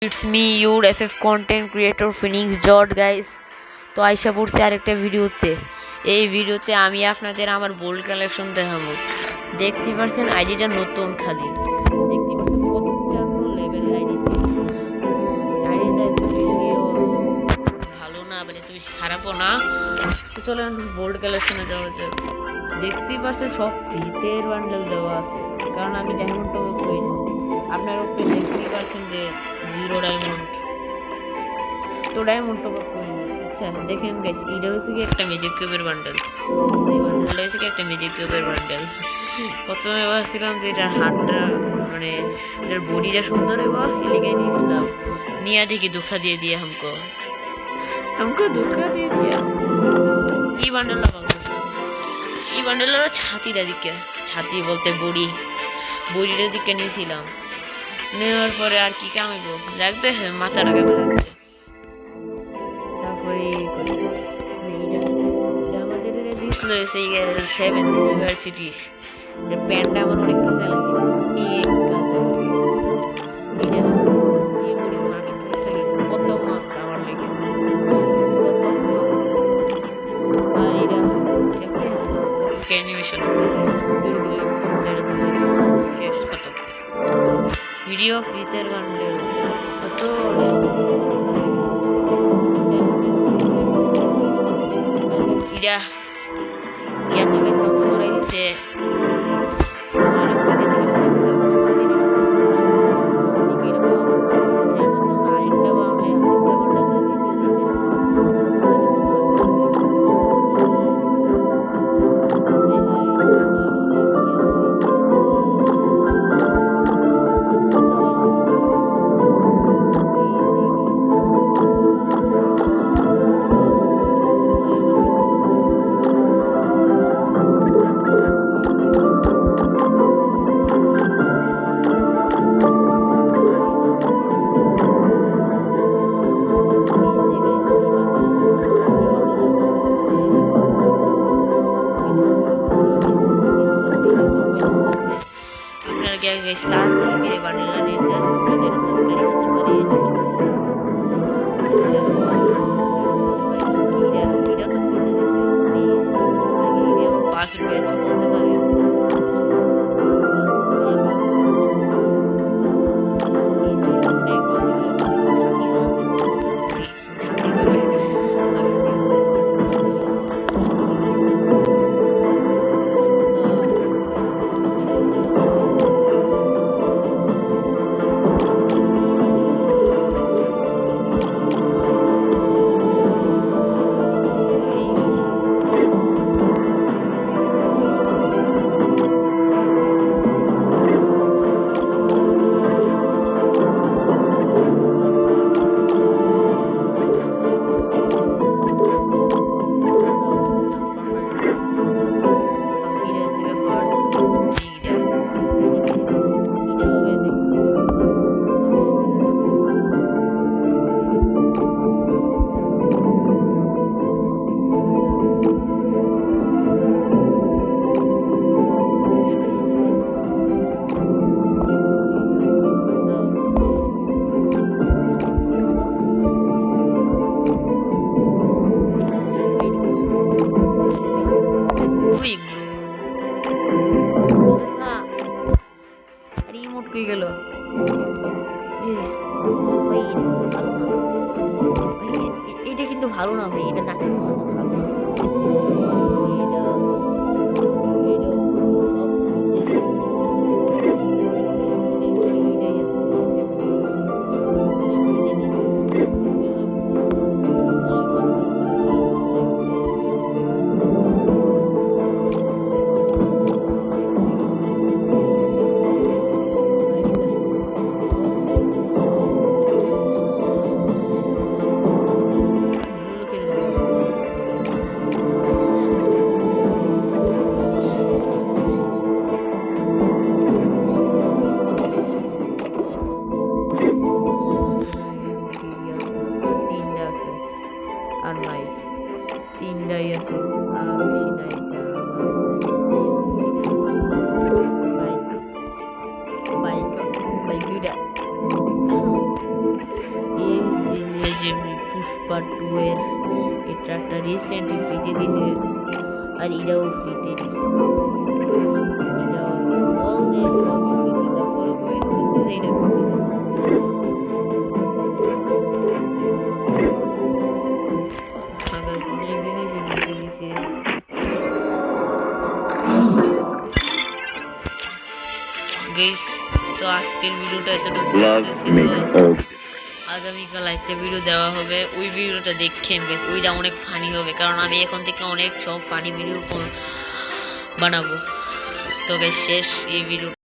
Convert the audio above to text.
It's me, your FF content creator Phoenix Jot guys. তো আইসা পড়ছে আরেকটা ভিডিওতে। এই ভিডিওতে আমি আপনাদের আমার বোল্ড কালেকশন দেখাবো। দেখতে পাচ্ছেন আইডিটা নতুন খালি। দেখতে পাচ্ছেন 55 লেভেল আইডিতে। আইডিটা একটু বেশিও ভালো না, মানে একটু বেশি খারাপও না। তো চলেন বোল্ড কালেকশনে যাওয়া যাক। দেখতেই পাচ্ছেন সব ফ্রিতের বান্ডেল দেওয়া আছে, কারণ আমি ডায়মন্ড টপ করি না। আপনারা দেখতেই পাচ্ছেন যে 0 ডায়মন্ড, তো ডায়মন্ড টপ করি না। আচ্ছা দেখেন গাইস, এটা হচ্ছে কি একটা ম্যাজিক কিউবের বান্ডেল। এই বান্ডেলটা হচ্ছে কি একটা ম্যাজিক কিউবের বান্ডেল। প্রথমে ভাবছিলাম যে এটার হাতটা, মানে এটার বডিটা সুন্দর এবং এলিগে নিয়েছিলাম। নিয়া দেখি ধোকা দিয়ে দিয়ে हमको ধোকা দিয়ে দিয়া। এই বান্ডেলটা ভাবতেছে, এই বান্ডেলের ছাতিটা দিকে, ছাতি বলতে বডিটা দিকে নিয়েছিলাম। নেওয়ার পরে আর কি কামাইব লাগতে মাথাটা কেমন লাগছে। তারপরে আমাদের দিয়েছিল সেই 7th ইউনিভার্সিটি প্যান্টটা আমার অনেক কাজে লাগে। কত মাছ আমার লেগে, আর এটা অ্যানিমেশন কত ভিডিও ফ্রিতের বান্ডেল কত ইরা ইয়া তো গেছে সরাই দিতে। Start मेरे बांडल ने इधर मेरे तंदूरी होते पड़े हैं। कीड़ा तो फिर नहीं आगे पास रुपये तो बोलते पड़े हैं। রিমোট কই গেল? এটা কিন্তু ভালো না ভাই, এটা নাচের মতো ভালো না। পার্ট 2 এর এটা একটা রিসেন্টলি ফ্রিতে দিয়েছে আর এটাও ফ্রিতে এটাও অলরেডি সবই ফ্রিতে দা ফলো করে দিতেছে এটা আবার অনেক জিনিস দিয়েছে গাইস তো আজকের ভিডিওটা এতটুকু আগামীকাল একটা ভিডিও দেওয়া হবে ওই ভিডিওটা দেখেন গাইস ওইটা অনেক ফানি হবে কারণ আমি এখন থেকে অনেক সব ফানি ভিডিও বানাবো তো গাইস শেষ এই ভিডিও